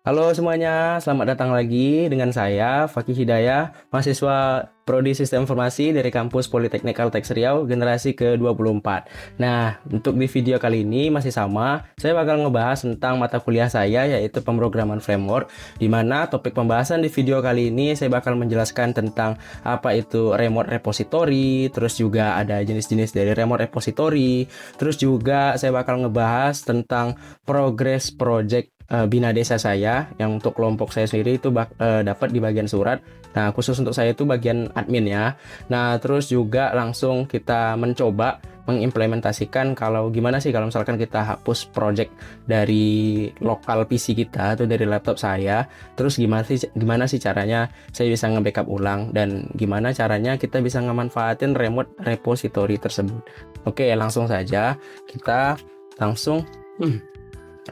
Halo semuanya, selamat datang lagi dengan saya Fakih Hidayah, mahasiswa Prodi Sistem Informasi dari kampus Politeknik Kalteks Riau, generasi ke-24. Nah, untuk di video kali ini masih sama, saya bakal ngebahas tentang mata kuliah saya yaitu pemrograman framework, di mana topik pembahasan di video kali ini saya bakal menjelaskan tentang apa itu remote repository, terus juga ada jenis-jenis dari remote repository, terus juga saya bakal ngebahas tentang progress project Bina Desa saya yang untuk kelompok saya sendiri itu dapat di bagian surat. Nah, khusus untuk saya itu bagian admin ya. Nah, terus juga langsung kita mencoba mengimplementasikan kalau gimana sih kalau misalkan kita hapus project dari lokal PC kita atau dari laptop saya, terus gimana sih caranya saya bisa nge-backup ulang dan gimana caranya kita bisa ngemanfaatin remote repository tersebut. Oke, langsung saja kita langsung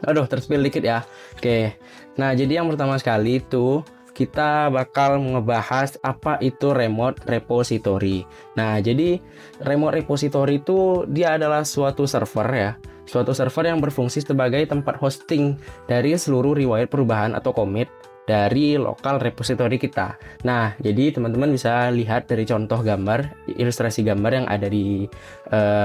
Aduh, terspill dikit ya. Oke. Nah, jadi yang pertama sekali itu kita bakal ngebahas apa itu remote repository. Nah, jadi remote repository itu dia adalah suatu server ya. Suatu server yang berfungsi sebagai tempat hosting dari seluruh riwayat perubahan atau commit dari lokal repository kita. Nah, jadi teman-teman bisa lihat dari contoh gambar, ilustrasi gambar yang ada di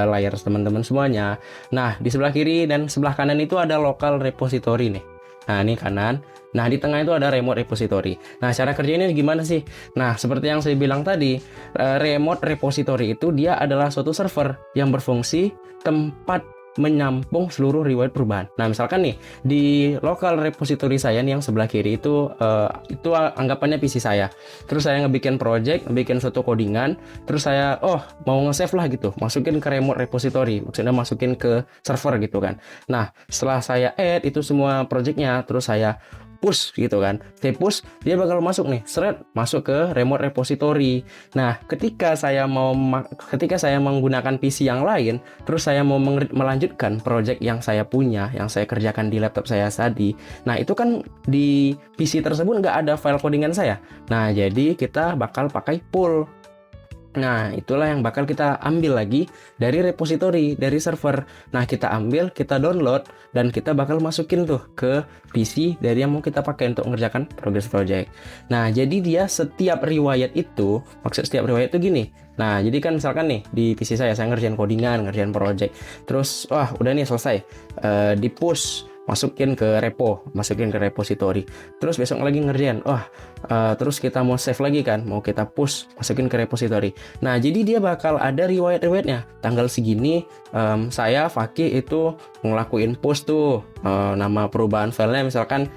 layar teman-teman semuanya. Nah, di sebelah kiri dan sebelah kanan itu ada lokal repository nih. Nah, ini kanan. Nah, di tengah itu ada remote repository. Nah, cara kerjanya gimana sih? Nah, seperti yang saya bilang tadi, remote repository itu dia adalah suatu server yang berfungsi tempat menyampung seluruh riwayat perubahan. Nah, misalkan nih di lokal repository saya nih yang sebelah kiri itu anggapannya PC saya. Terus saya ngebikin project, ngebikin suatu codingan, terus saya mau nge-save lah gitu, masukin ke remote repository, maksudnya masukin ke server gitu kan. Nah, setelah saya add itu semua projectnya, terus saya push gitu kan. Saya push, dia bakal masuk nih, masuk ke remote repository. Nah, ketika saya menggunakan PC yang lain, terus saya mau melanjutkan project yang saya punya, yang saya kerjakan di laptop saya tadi. Nah, itu kan di PC tersebut nggak ada file codingan saya. Nah, jadi kita bakal pakai pool. Nah, itulah yang bakal kita ambil lagi dari repository, dari server. Nah, kita ambil, kita download, dan kita bakal masukin tuh ke PC dari yang mau kita pakai untuk mengerjakan progress project. Nah, jadi dia setiap riwayat itu, maksud setiap riwayat itu gini. Nah, jadi kan misalkan nih, di PC saya ngerjain codingan, ngerjain project. Terus, udah nih selesai. Di push, masukin ke repository. Terus besok lagi ngerjain. Terus kita mau save lagi kan, mau kita push, masukin ke repository. Nah, jadi dia bakal ada riwayat-riwayatnya. Tanggal segini saya Fakih itu ngelakuin push tuh, nama perubahan filenya misalkan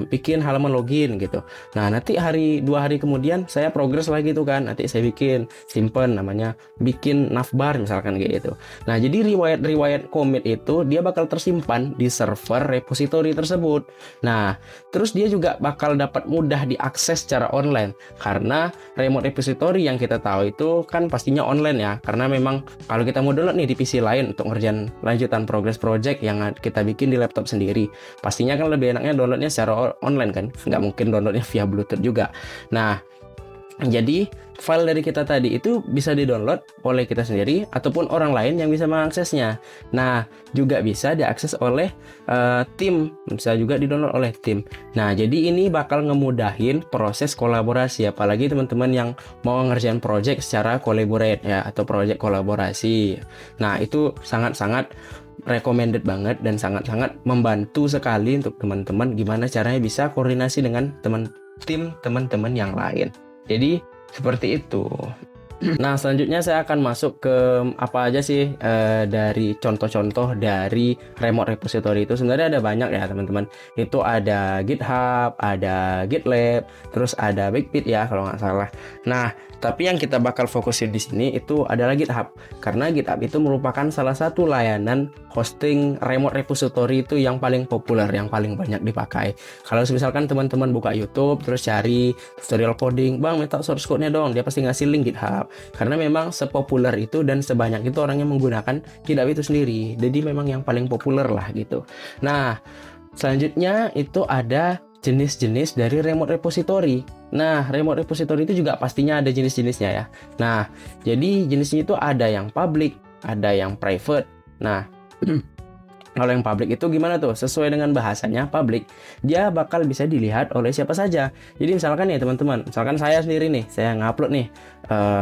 bikin halaman login gitu. Nah, nanti 2 hari kemudian saya progress lagi tuh kan. Nanti saya bikin simpen namanya bikin navbar misalkan kayak gitu. Nah, jadi riwayat-riwayat commit itu dia bakal tersimpan di server repository tersebut. Nah, terus dia juga bakal dapat mudah diakses secara online karena remote repository yang kita tahu itu kan pastinya online ya. Karena memang kalau kita mau download nih di PC lain untuk ngerjain lanjutan progress project yang kita bikin di laptop sendiri, pastinya kan lebih enaknya downloadnya secara online kan. Nggak mungkin downloadnya via Bluetooth juga. Nah, jadi file dari kita tadi itu bisa di-download oleh kita sendiri ataupun orang lain yang bisa mengaksesnya. Nah, juga bisa diakses oleh tim, bisa juga di-download oleh tim. Nah, jadi ini bakal ngemudahin proses kolaborasi, apalagi teman-teman yang mau ngerjain project secara collaborate ya atau project kolaborasi. Nah, itu sangat-sangat recommended banget dan sangat-sangat membantu sekali untuk teman-teman gimana caranya bisa koordinasi dengan teman-teman yang lain. Jadi seperti itu. Nah, selanjutnya saya akan masuk ke apa aja sih dari contoh-contoh dari remote repository itu. Sebenarnya ada banyak ya teman-teman. Itu ada GitHub, ada GitLab, terus ada Backbit ya kalau nggak salah. Nah, tapi yang kita bakal fokusin di sini itu adalah GitHub. Karena GitHub itu merupakan salah satu layanan hosting remote repository itu yang paling populer, yang paling banyak dipakai. Kalau misalkan teman-teman buka YouTube terus cari tutorial coding, "Bang, minta source code-nya dong." Dia pasti ngasih link GitHub. Karena memang sepopuler itu dan sebanyak itu orang yang menggunakan GitHub itu sendiri. Jadi memang yang paling populer lah gitu. Nah, selanjutnya itu ada jenis-jenis dari remote repository. Nah, remote repository itu juga pastinya ada jenis-jenisnya ya. Nah, jadi jenisnya itu ada yang public, ada yang private. Nah, Kalau yang public itu gimana tuh? Sesuai dengan bahasanya public, dia bakal bisa dilihat oleh siapa saja. Jadi misalkan nih teman-teman, misalkan saya sendiri nih, saya ngupload nih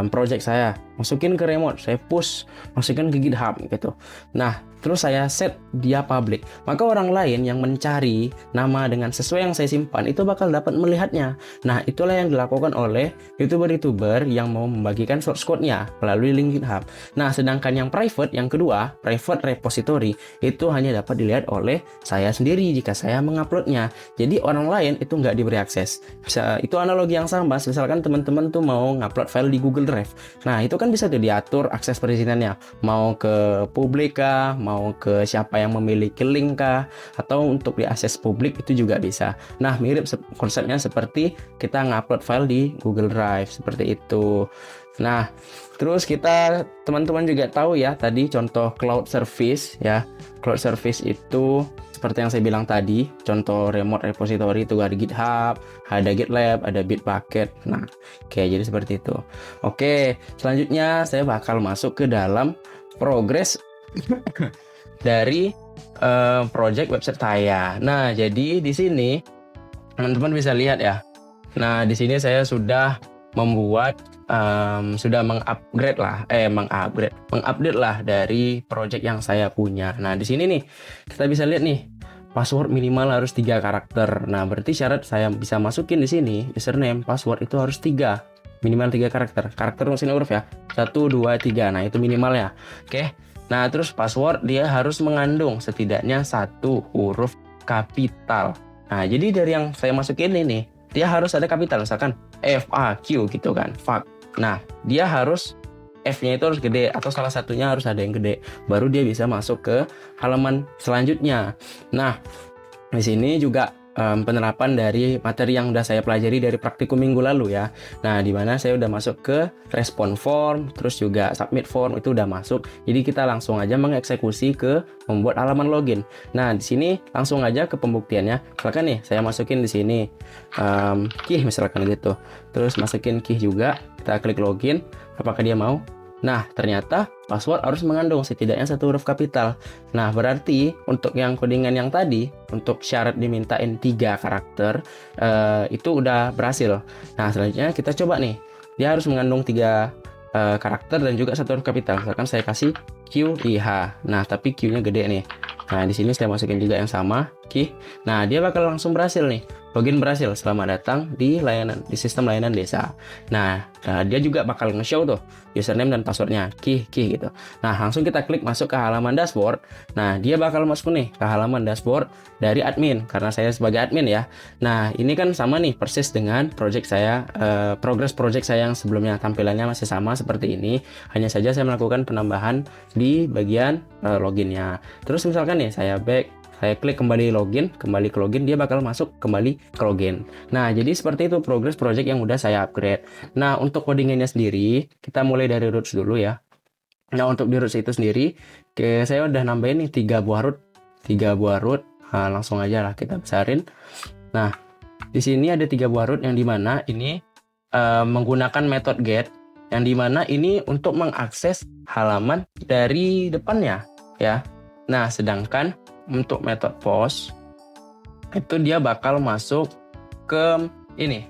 project saya, masukin ke remote, saya push, masukin ke GitHub gitu. Nah, terus saya set dia public. Maka orang lain yang mencari nama dengan sesuai yang saya simpan itu bakal dapat melihatnya. Nah, itulah yang dilakukan oleh YouTuber-YouTuber yang mau membagikan source code-nya melalui link GitHub. Nah, sedangkan yang private, yang kedua, private repository, itu hanya dapat dilihat oleh saya sendiri jika saya menguploadnya. Jadi orang lain itu nggak diberi akses. Itu analogi yang sama. Misalkan teman-teman tuh mau ngupload file di Google Drive. Nah, itu kan bisa tuh diatur akses perizinannya. Mau ke publik kah, mau ke siapa yang memiliki link kah, atau untuk diakses publik itu juga bisa. Nah, mirip konsepnya seperti kita ngupload file di Google Drive seperti itu. Nah, terus kita teman-teman juga tahu ya tadi contoh cloud service ya. Cloud service itu seperti yang saya bilang tadi, contoh remote repository itu ada GitHub, ada GitLab, ada Bitbucket. Nah, oke, jadi seperti itu. Oke, selanjutnya saya bakal masuk ke dalam progress dari project website saya. Nah, jadi di sini teman-teman bisa lihat ya. Nah, di sini saya sudah membuat sudah mengupdate lah dari project yang saya punya. Nah, di sini nih kita bisa lihat nih password minimal harus 3 karakter. Nah, berarti syarat saya bisa masukin di sini username, password itu harus 3, minimal 3 karakter. Karakter mesin huruf ya. 1 2 3. Nah, itu minimalnya. Oke. Nah, terus password dia harus mengandung setidaknya 1 huruf kapital. Nah, jadi dari yang saya masukin ini dia harus ada kapital, misalkan FAQ gitu kan, fuck. Nah, dia harus F-nya itu harus gede atau salah satunya harus ada yang gede, baru dia bisa masuk ke halaman selanjutnya. Nah, di sini juga penerapan dari materi yang udah saya pelajari dari praktikum minggu lalu ya. Nah, di mana saya udah masuk ke respon form, terus juga submit form itu udah masuk. Jadi kita langsung aja mengeksekusi ke membuat halaman login. Nah, di sini langsung aja ke pembuktiannya. Misalkan nih, saya masukin di sini key misalkan gitu. Terus masukin key juga, kita klik login. Apakah dia mau? Nah, ternyata password harus mengandung setidaknya 1 huruf kapital. Nah, berarti untuk yang codingan yang tadi, untuk syarat dimintain 3 karakter, itu udah berhasil. Nah, selanjutnya kita coba nih. Dia harus mengandung 3 karakter dan juga 1 huruf kapital. Misalkan saya kasih QIH. Nah, tapi Q-nya gede nih. Nah, di sini saya masukin juga yang sama, key. Nah, dia bakal langsung berhasil nih. Login berhasil, selamat datang di sistem layanan desa. Nah, dia juga bakal nge-show tuh username dan passwordnya, key gitu. Nah, langsung kita klik masuk ke halaman dashboard. Nah, dia bakal masuk nih ke halaman dashboard dari admin, karena saya sebagai admin ya. Nah, ini kan sama nih persis dengan project saya, progress project saya yang sebelumnya, tampilannya masih sama seperti ini. Hanya saja saya melakukan penambahan di bagian loginnya. Terus misalkan nih saya klik kembali ke login, dia bakal masuk kembali ke login. Nah, jadi seperti itu progress project yang udah saya upgrade. Nah, untuk codingannya sendiri, kita mulai dari roots dulu ya. Nah, untuk di roots itu sendiri, saya udah nambahin nih 3 buah root. Nah, langsung aja lah kita besarin. Nah, di sini ada 3 buah root yang dimana ini menggunakan method get, yang dimana ini untuk mengakses halaman dari depannya ya. Nah, sedangkan untuk method post itu dia bakal masuk ke ini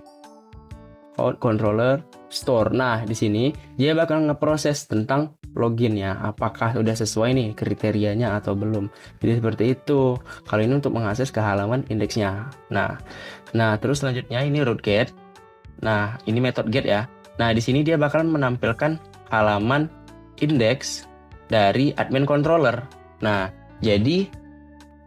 controller store. Nah, di sini dia bakal ngeproses tentang loginnya, apakah udah sesuai nih kriterianya atau belum. Jadi seperti itu. Kalau ini untuk mengakses ke halaman indeksnya. Nah, terus selanjutnya ini root get. Nah, ini method get ya. Nah, di sini dia bakal menampilkan halaman indeks dari admin controller. Nah, jadi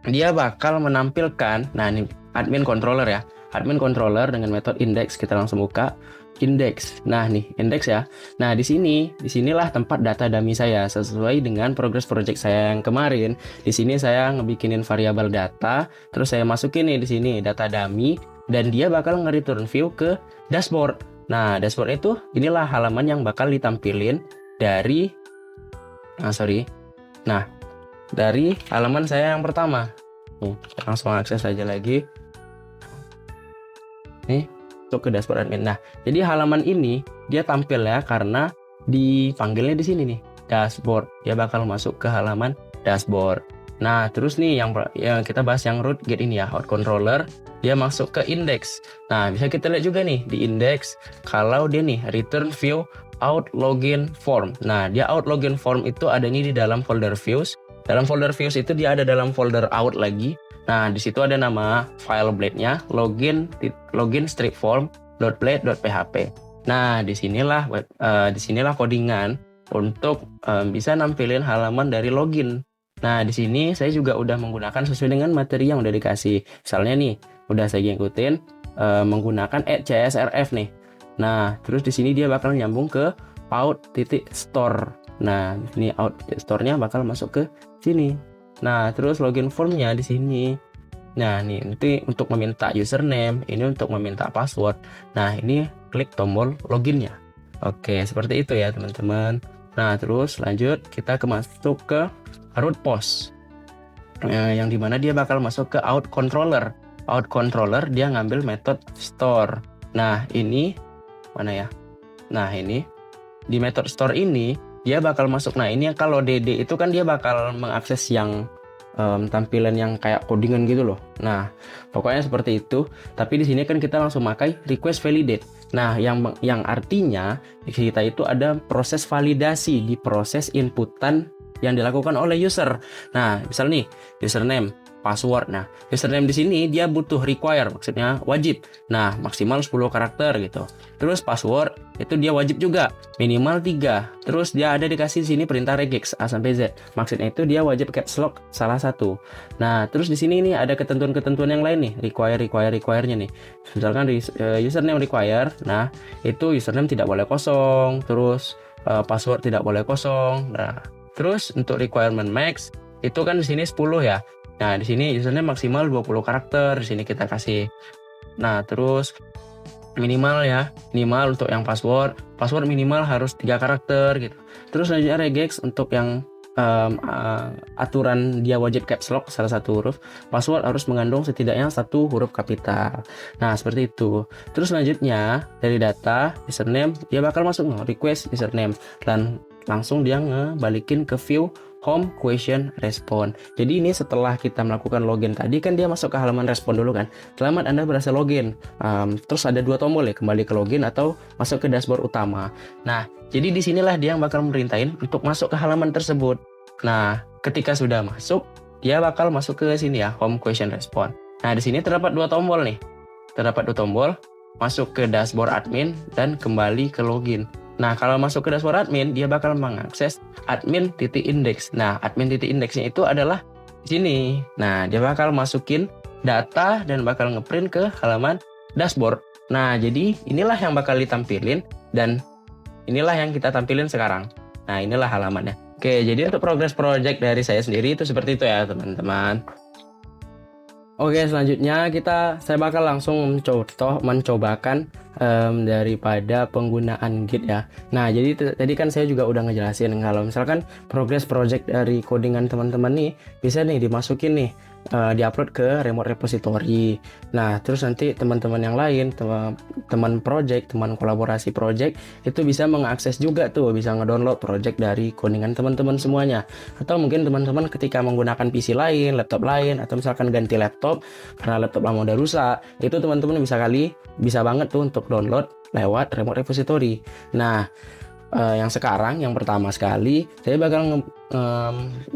dia bakal menampilkan, nah ini admin controller ya, admin controller dengan metode index. Kita langsung buka index. Nah nih index ya. Nah disinilah tempat data dummy saya sesuai dengan progress project saya yang kemarin. Di sini saya ngebikinin variabel data, terus saya masukin nih di sini data dummy, dan dia bakal nge-return view ke dashboard. Nah dashboard itu inilah halaman yang bakal ditampilin dari dari halaman saya yang pertama. Nih, langsung akses aja lagi. Nih, masuk ke dashboard admin. Nah, jadi halaman ini dia tampil ya karena dipanggilnya di sini nih, dashboard. Dia bakal masuk ke halaman dashboard. Nah, terus nih yang kita bahas yang root get ini ya, out controller, dia masuk ke index. Nah, bisa kita lihat juga nih di index kalau dia nih return view out login form. Nah, dia out login form itu adanya di dalam folder views. Dalam folder views itu dia ada dalam folder out lagi. Nah, di situ ada nama file blade-nya login strip form.blade.php. Nah, disinilah codingan untuk bisa nampilin halaman dari login. Nah, di sini saya juga udah menggunakan sesuai dengan materi yang udah dikasih. Misalnya nih, udah saya ngikutin menggunakan @csrf nih. Nah, terus di sini dia bakal nyambung ke out.store. Nah, ini out store-nya bakal masuk ke sini. Nah, terus login form-nya di sini. Nah, ini nanti untuk meminta username, ini untuk meminta password. Nah, ini klik tombol login-nya. Oke, seperti itu ya, teman-teman. Nah, terus lanjut kita masuk ke root post. Yang dimana dia bakal masuk ke out controller. Out controller dia ngambil metode store. Nah, ini mana ya? Nah, ini di metode store ini dia bakal masuk. Nah, ini kalau DD itu kan dia bakal mengakses yang tampilan yang kayak codingan gitu loh. Nah, pokoknya seperti itu. Tapi di sini kan kita langsung pakai request validate. Nah, yang artinya kita itu ada proses validasi di proses inputan yang dilakukan oleh user. Nah, misal nih username, password. Nah, username di sini dia butuh require, maksudnya wajib. Nah, maksimal 10 karakter gitu. Terus password itu dia wajib juga, minimal 3. Terus dia ada dikasih di sini perintah regex A sampai Z. Maksudnya itu dia wajib caps lock salah satu. Nah, terus di sini nih ada ketentuan-ketentuan yang lain nih, require-nya nih. Misalkan username require. Nah, itu username tidak boleh kosong, terus password tidak boleh kosong. Nah, terus untuk requirement max itu kan di sini 10 ya. Nah, di sini username maksimal 20 karakter. Di sini kita kasih. Nah, terus minimal ya, minimal untuk yang password minimal harus 3 karakter gitu. Terus selanjutnya regex untuk yang aturan dia wajib caps lock salah satu huruf, password harus mengandung setidaknya 1 huruf kapital. Nah, seperti itu. Terus selanjutnya dari data username dia bakal masuk request username dan langsung dia ngebalikin ke view home question respond. Jadi ini setelah kita melakukan login tadi kan dia masuk ke halaman respon dulu kan. Selamat Anda berhasil login. Terus ada 2 tombol ya, kembali ke login atau masuk ke dashboard utama. Nah, jadi disinilah dia yang bakal merintahin untuk masuk ke halaman tersebut. Nah, ketika sudah masuk, dia bakal masuk ke sini ya, home question respond. Nah, di sini terdapat 2 tombol nih. Terdapat 2 tombol, masuk ke dashboard admin dan kembali ke login. Nah, kalau masuk ke dashboard admin, dia bakal mengakses admin.index. Nah, admin.indexnya itu adalah di sini. Nah, dia bakal masukin data dan bakal ngeprint ke halaman dashboard. Nah, jadi inilah yang bakal ditampilin dan inilah yang kita tampilin sekarang. Nah, inilah halamannya. Oke, jadi untuk progress project dari saya sendiri itu seperti itu ya, teman-teman. Oke, selanjutnya saya bakal langsung mencobakan daripada penggunaan Git ya. Nah, jadi tadi kan saya juga udah ngejelasin kalau misalkan progress project dari codingan teman-teman nih bisa nih dimasukin nih diupload ke remote repository. Nah, terus nanti teman-teman yang lain, teman project, teman kolaborasi project itu bisa mengakses juga tuh, bisa ngedownload project dari codingan teman-teman semuanya. Atau mungkin teman-teman ketika menggunakan PC lain, laptop lain, atau misalkan ganti laptop karena laptop lama udah rusak, itu teman-teman bisa banget tuh untuk download lewat remote repository. Nah, yang pertama sekali saya bakal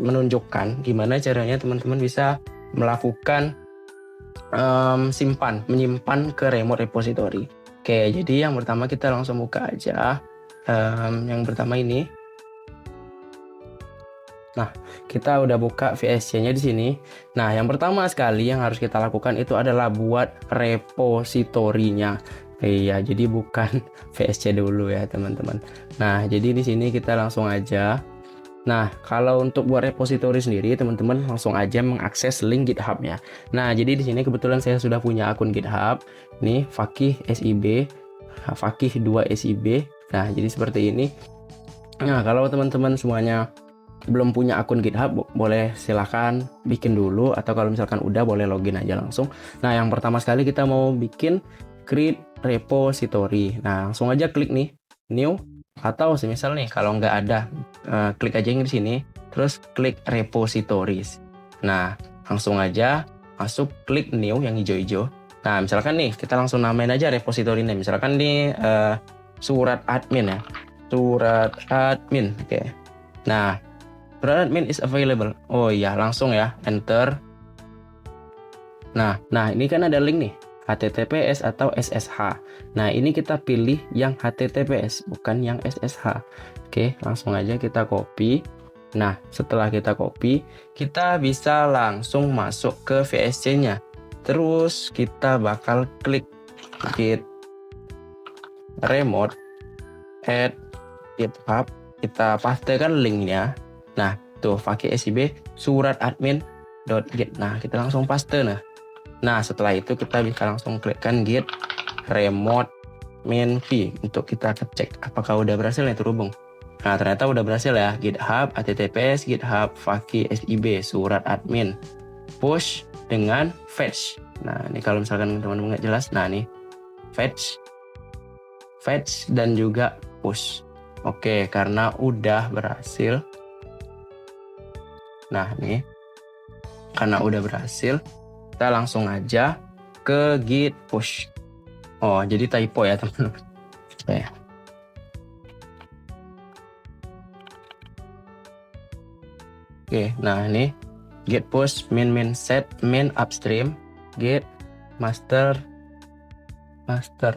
menunjukkan gimana caranya teman-teman bisa melakukan menyimpan ke remote repository. Oke, jadi yang pertama kita langsung buka aja. Yang pertama ini. Nah, kita udah buka VSC-nya di sini. Nah, yang pertama sekali yang harus kita lakukan itu adalah buat repositorinya. Iya, jadi bukan VSC dulu ya, teman-teman. Nah, jadi di sini kita langsung aja. Nah, kalau untuk buat repository sendiri, teman-teman langsung aja mengakses link GitHub-nya. Nah, jadi di sini kebetulan saya sudah punya akun GitHub. Ini Fakih SIB, Fakih 2 SIB. Nah, jadi seperti ini. Nah, kalau teman-teman semuanya belum punya akun GitHub, boleh silahkan bikin dulu. Atau kalau misalkan udah, boleh login aja langsung. Nah, yang pertama sekali kita mau bikin create repository. Nah, langsung aja klik nih, new. Atau semisal nih kalau nggak ada, klik aja yang di sini, terus klik repositories. Nah, langsung aja masuk klik new yang hijau-hijau. Nah, misalkan nih kita langsung namain aja repositorinya. Misalkan nih surat admin ya. Surat admin. Oke. Nah, surat admin is available. Oh iya, langsung ya enter. Nah, ini kan ada link nih, HTTPS atau SSH. Nah, ini kita pilih yang HTTPS, bukan yang SSH. Oke, langsung aja kita copy. Nah, setelah kita copy, kita bisa langsung masuk ke VSC-nya. Terus kita bakal klik git remote add GitHub. Kita pastekan linknya. Nah, tuh pakai SIB surat admin.git. Nah, kita langsung paste. Nah, setelah itu kita bisa langsung klikkan git remote main v untuk kita cek apakah udah berhasil nih terhubung. Nah, ternyata udah berhasil ya. GitHub, HTTPS, GitHub, Faki, SIB, surat admin, push dengan fetch. Nah, ini kalau misalkan teman-teman nggak jelas, nah nih fetch dan juga push. Oke, karena udah berhasil. Nah, nih karena udah berhasil, kita langsung aja ke git push. Oh, jadi typo ya teman-teman. Oke, nah ini git push main set main upstream git master.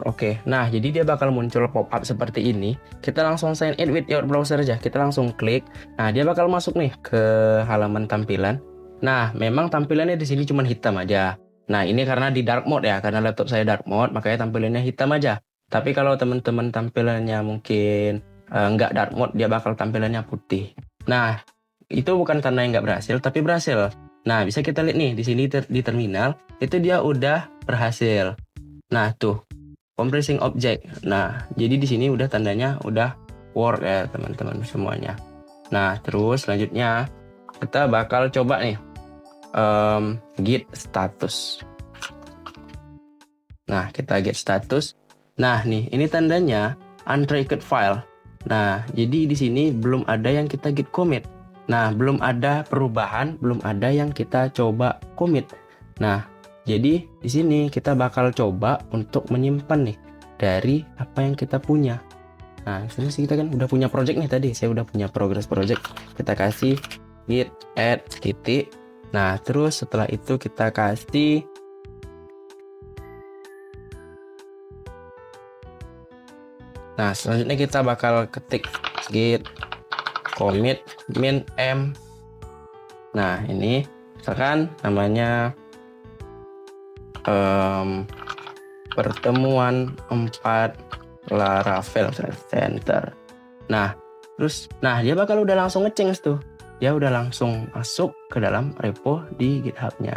Oke, nah jadi dia bakal muncul pop-up seperti ini. Kita langsung sign in with your browser aja. Kita langsung klik. Nah, dia bakal masuk nih ke halaman tampilan. Nah, memang tampilannya di sini cuma hitam aja. Nah, ini karena di dark mode ya, karena laptop saya dark mode, makanya tampilannya hitam aja. Tapi kalau teman-teman tampilannya mungkin nggak dark mode, dia bakal tampilannya putih. Nah, itu bukan tanda yang nggak berhasil, tapi berhasil. Nah, bisa kita lihat nih di sini di terminal itu dia udah berhasil. Nah, tuh compressing object. Nah, jadi di sini udah tandanya udah work ya teman-teman semuanya. Nah, terus selanjutnya kita bakal coba nih git status. Nah, kita git status. Nah, nih ini tandanya untracked file. Nah, jadi di sini belum ada yang kita git commit. Nah, belum ada perubahan, belum ada yang kita coba commit. Nah, jadi di sini kita bakal coba untuk menyimpan nih dari apa yang kita punya. Nah, di sini kita kan udah punya project nih tadi. Saya udah punya progress project. Kita kasih git add titik. Nah, terus setelah itu kita kasih nah, selanjutnya kita bakal ketik git commit min m. Nah, ini misalkan namanya pertemuan 4 Laravel Center. Nah, terus dia bakal udah langsung ngechange tuh. Dia udah langsung masuk ke dalam repo di GitHub-nya.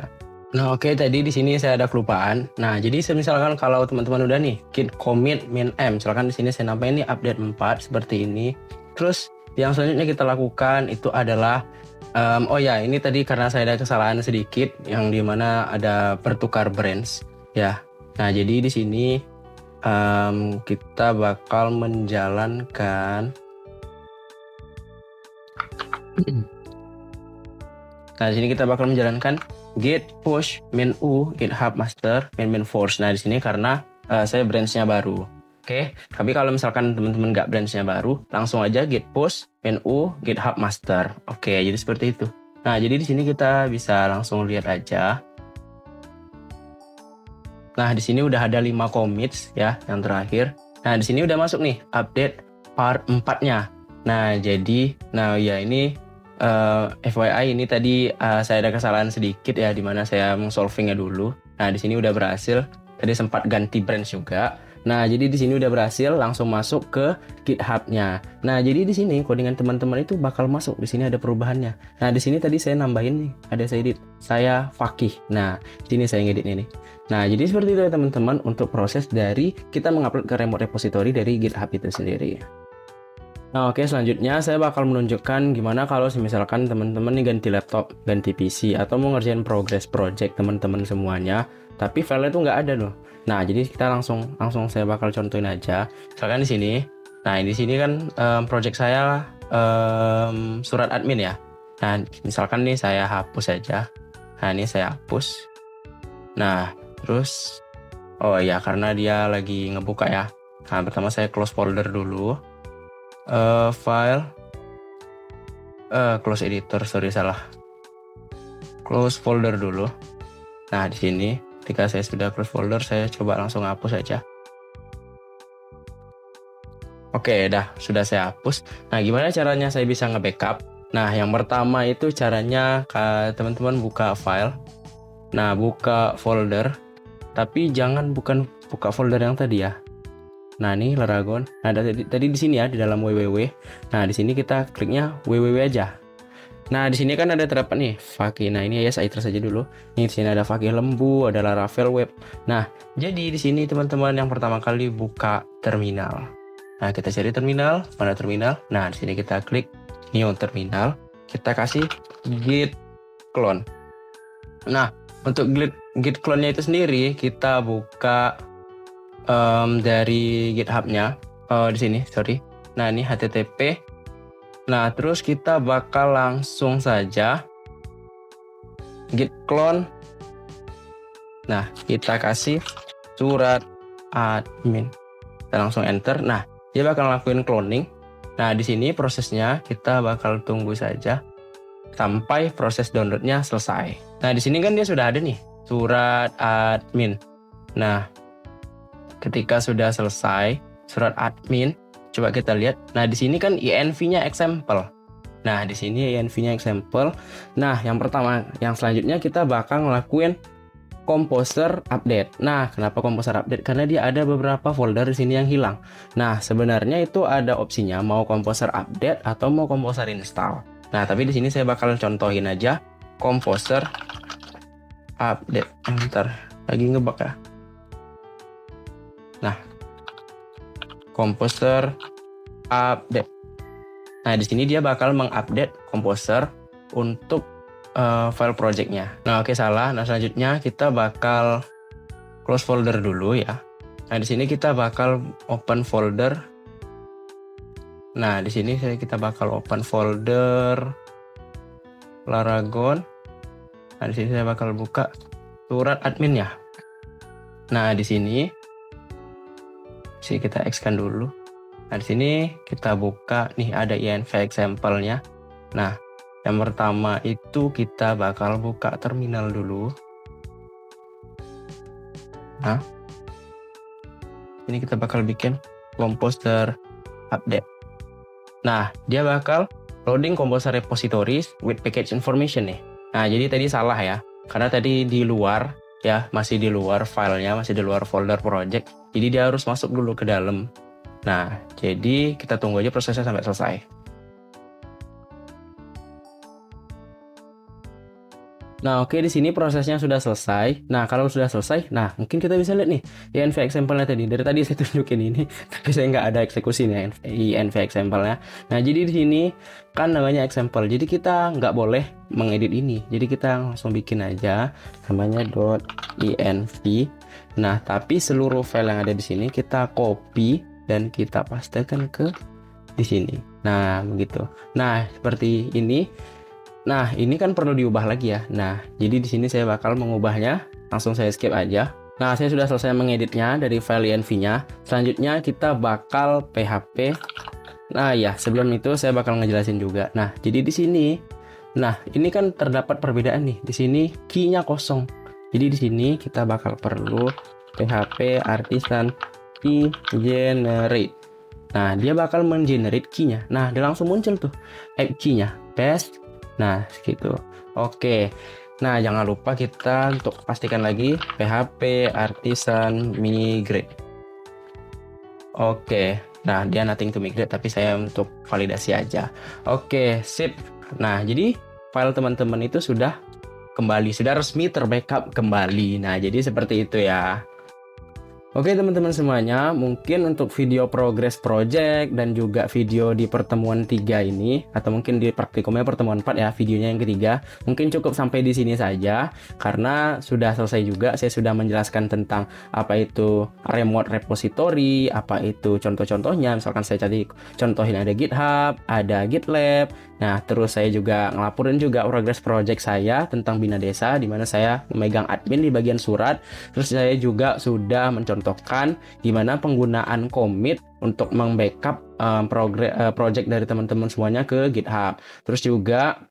Nah, oke, tadi di sini saya ada kelupaan. Nah, jadi misalkan kalau teman-teman udah nih git commit min m, misalkan di sini saya nambahin nih update 4 seperti ini. Terus yang selanjutnya kita lakukan itu adalah oh ya, ini tadi karena saya ada kesalahan sedikit yang dimana ada pertukar branch ya. Nah, jadi di sini kita bakal menjalankan nah, di sini kita bakal menjalankan git push min u GitHub master min force. Nah, di sini karena saya branch-nya baru. Oke, tapi kalau misalkan teman-teman nggak branch-nya baru, langsung aja git push min u GitHub master. Oke, jadi seperti itu. Nah, jadi di sini kita bisa langsung lihat aja. Nah, di sini udah ada 5 commits ya yang terakhir. Nah, di sini udah masuk nih update part 4-nya. Nah, jadi ya ini FYI ini tadi saya ada kesalahan sedikit ya, dimana saya solvingnya dulu. Nah, di sini udah berhasil. Tadi sempat ganti branch juga. Nah, jadi di sini udah berhasil langsung masuk ke GitHub-nya. Nah, jadi di sini codingan teman-teman itu bakal masuk. Di sini ada perubahannya. Nah, di sini tadi saya nambahin nih, ada saya edit. Saya Fakih. Nah, di sini saya ngedit ini. Nah, jadi seperti itu ya teman-teman untuk proses dari kita mengupload ke remote repository dari GitHub itu sendiri. Nah, oke, selanjutnya saya bakal menunjukkan gimana kalau misalkan teman-teman nih ganti laptop, ganti PC, atau mau ngerjain progress project teman-teman semuanya, tapi file itu nggak ada loh. Nah, jadi kita langsung saya bakal contohin aja. Misalkan di sini, nah di sini kan project saya surat admin ya. Nah, misalkan nih saya hapus aja. Nah, ini saya hapus. Nah, terus oh ya, karena dia lagi ngebuka ya. Nah, pertama saya close folder dulu. File close editor, sorry salah. Close folder dulu. Nah, di sini ketika saya sudah close folder, saya coba langsung hapus saja. Oke, sudah saya hapus. Nah, gimana caranya saya bisa nge-backup? Nah, yang pertama itu caranya teman-teman buka file. Nah, buka folder. Tapi jangan buka folder yang tadi ya. Nah, ini Laragon. Nah, tadi di sini ya, di dalam www. Nah, di sini kita kliknya www aja. Nah, di sini kan ada terdapat nih Faki. Nah, ini ya saya terus saja dulu. Nih di sini ada Faki Lembu, ada Laravel Web. Nah, jadi di sini teman-teman yang pertama kali buka terminal. Nah, kita cari terminal, mana terminal? Nah, di sini kita klik new terminal. Kita kasih git clone. Nah, untuk git clone-nya itu sendiri kita buka dari GitHub-nya. Di sini, sorry. Nah, ini http. Nah, terus kita bakal langsung saja git clone. Nah, kita kasih surat admin. Kita langsung enter. Nah, dia bakal ngelakuin cloning. Nah, di sini prosesnya kita bakal tunggu saja sampai proses downloadnya selesai. Nah, di sini kan dia sudah ada nih surat admin. Nah, ketika sudah selesai surat admin, coba kita lihat. Nah, di sini kan env-nya example. Nah, di sini env-nya example. Nah, yang pertama, yang selanjutnya kita bakal ngelakuin Composer update. Nah, kenapa Composer update? Karena dia ada beberapa folder di sini yang hilang. Nah, sebenarnya itu ada opsinya mau Composer update atau mau Composer install. Nah, tapi di sini saya bakal contohin aja Composer update. Bentar, lagi ngebug ya. Nah, Composer update. Nah, di sini dia bakal mengupdate Composer untuk file projectnya. Nah, oke, salah. Nah, selanjutnya kita bakal close folder dulu ya. Nah, di sini kita bakal open folder. Nah, di sini kita bakal open folder Laragon. Nah, di sini saya bakal buka surat admin ya. Nah, di sini kita X-kan dulu. Nah, di sini kita buka nih, ada env example-nya. Nah, yang pertama itu kita bakal buka terminal dulu. Nah, ini kita bakal bikin Composer update. Nah, dia bakal loading Composer repositories with package information nih. Nah, jadi tadi salah ya, karena tadi di luar ya, masih di luar filenya, masih di luar folder project. Jadi dia harus masuk dulu ke dalam. Nah, jadi kita tunggu aja prosesnya sampai selesai. Nah, oke, di sini prosesnya sudah selesai. Nah, kalau sudah selesai, nah mungkin kita bisa lihat nih env example-nya tadi. Dari tadi saya tunjukin ini, tapi saya nggak ada eksekusi nih env example-nya. Nah, jadi di sini kan namanya example. Jadi kita nggak boleh mengedit ini. Jadi kita langsung bikin aja namanya .env. Nah, tapi seluruh file yang ada di sini kita copy dan kita pastekan ke di sini. Nah, begitu. Nah, seperti ini. Nah, ini kan perlu diubah lagi ya. Nah, jadi di sini saya bakal mengubahnya. Langsung saya skip aja. Nah, saya sudah selesai mengeditnya dari file env-nya. Selanjutnya kita bakal php. Nah, ya, sebelum itu saya bakal ngejelasin juga. Nah, jadi di sini, nah, ini kan terdapat perbedaan nih. Di sini key-nya kosong. Jadi di sini kita bakal perlu php artisan key generate. Nah, dia bakal mengenerate key-nya. Nah, dia langsung muncul tuh app key-nya. Paste. Nah, gitu. Oke. Nah, jangan lupa kita untuk pastikan lagi php artisan migrate. Oke. Nah, dia nothing to migrate, tapi saya untuk validasi aja. Oke, sip. Nah, jadi file teman-teman itu sudah kembali, sudah resmi terbackup kembali. Nah, jadi seperti itu ya. Oke teman-teman semuanya, mungkin untuk video progress project dan juga video di pertemuan 3 ini, atau mungkin di praktikumnya pertemuan 4 ya, videonya yang ketiga, mungkin cukup sampai di sini saja, karena sudah selesai juga, saya sudah menjelaskan tentang apa itu remote repository, apa itu contoh-contohnya, misalkan saya tadi contohin ada GitHub, ada GitLab, nah terus saya juga ngelaporin juga progress project saya tentang Bina Desa, di mana saya memegang admin di bagian surat, terus saya juga sudah mencontohkan gimana penggunaan commit untuk membackup project dari teman-teman semuanya ke GitHub. Terus juga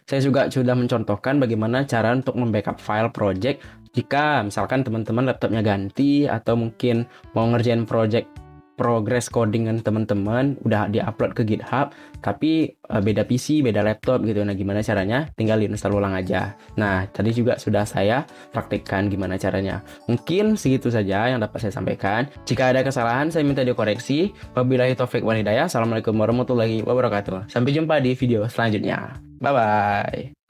saya juga sudah mencontohkan bagaimana cara untuk membackup file project jika misalkan teman-teman laptopnya ganti atau mungkin mau ngerjain project progress coding dengan teman-teman udah diupload ke GitHub tapi beda PC, beda laptop gitu. Nah, gimana caranya? Tinggal install ulang aja. Nah, tadi juga sudah saya praktikkan gimana caranya. Mungkin segitu saja yang dapat saya sampaikan. Jika ada kesalahan, saya minta dikoreksi. Wabillahi taufik wal hidayah. Assalamualaikum warahmatullahi wabarakatuh. Sampai jumpa di video selanjutnya. Bye-bye.